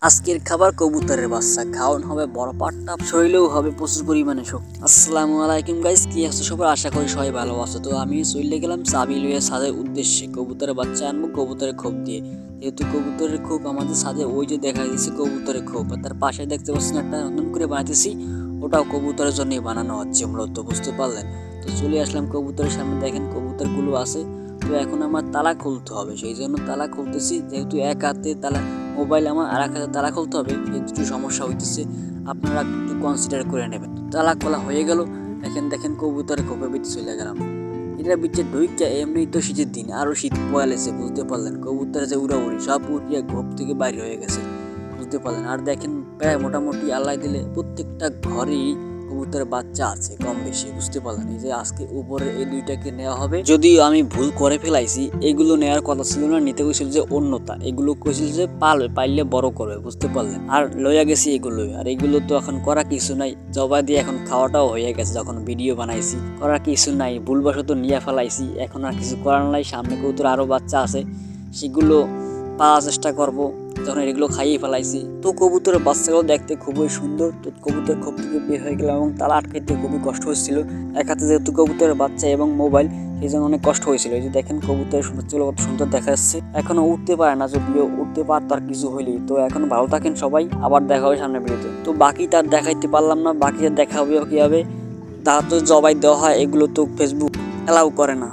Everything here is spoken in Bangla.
আজকের খাবার কবুতরের বাচ্চা খাওয়ানো হবে বড় পাট্টা, শরীরেও হবে প্রচুর পরিমাণে শক্তি। আসসালামু আলাইকুম গাইস, কি আছো সবাই? আশা করি সবাই ভালো আছো। তো আমি চলে গেলাম চাবি লইয়া ছাদের উদ্দেশ্যে কবুতরের বাচ্চা আনবো কবুতরের খোপ দিয়ে। যেহেতু কবুতরের খোপ আমাদের ছাদে ওই যে দেখা যাচ্ছে কবুতরের খোপ, আর তার পাশে দেখতে পাচ্ছেন একটা নতুন করে বানাইতেছি, ওটাও কবুতরের জন্যই বানানো হচ্ছে মূলত, বুঝতে পারলেন? তো চলে আসলাম কবুতরের সামনে, দেখেন কবুতরগুলো আছে। তো এখন আমার তালা খুলতে হবে, সেই জন্য তালা খুলতেছি। যেহেতু এক হাতে তালা মোবাইল আমার, আর এক হাতে তালা খুলতে হবে, এই দুটো সমস্যা হইতেছে, আপনারা একটু কনসিডার করে নেবেন। তালা খোলা হয়ে গেল। দেখেন কবুতরের খোপের ভিতরে চলে গেলাম। এটা ভিতরে ঢুইকা, এমনি তো শীতের দিন, আরও শীত পয়ালেছে, বুঝতে পারলেন? কবুতরের যে উড়াউড়ি সব উড়িয়া ঘোপ থেকে বাইরে হয়ে গেছে, বুঝতে পারলেন? আর দেখেন প্রায় মোটামুটি আল্লাহ দিলে প্রত্যেকটা ঘরেই কবুতরের বাচ্চা আছে কম বেশি, বুঝতে পারলেন? এই যে আজকে উপরে এই দুইটাকে নেওয়া হবে, যদিও আমি ভুল করে ফেলাইছি, এগুলো নেওয়ার কথা ছিল না, নিতে কইছিল যে অন্যতা, এগুলো কইছিল যে পাইলে বড় করবে, বুঝতে পারলেন? আর লইয়া গেছি এগুলো, আর এগুলো তো এখন করা কিছু নাই, জবাই দিয়ে এখন খাওয়াটাও হয়ে গেছে। যখন ভিডিও বানাইছি করা কিছু নাই, ভুলবশত নিয়ে ফেলাইছি, এখন আর কিছু করার নাই। সামনে কবুতর আরো বাচ্চা আছে, সেগুলো পাওয়ার চেষ্টা করবো, যখন এগুলো খাইয়ে ফেলাইছি। তো কবুতরের বাচ্চাগুলো দেখতে খুবই সুন্দর। তো কবুতর খোপ থেকে বের হয়ে গেলাম এবং তালা আটকাইতে খুবই কষ্ট হচ্ছিল। এক হাতে যেহেতু কবুতরের বাচ্চা এবং মোবাইল, সেই জন্য অনেক কষ্ট হয়েছিল। এই যে দেখেন কবুতরের সৌন্দর্যগুলো কত সুন্দর দেখা যাচ্ছে। এখনো উঠতে পারে না, যদিও উঠতে পারতো আর কিছু হইলেই। তো এখন ভালো থাকেন সবাই, আবার দেখা হবে সামনের ভিডিওতে। তো বাকি তার দেখাইতে পারলাম না, বাকি তার দেখা হবে কীভাবে, তার তো জবাই দেওয়া হয়, এগুলো তো ফেসবুক অ্যালাউ করে না।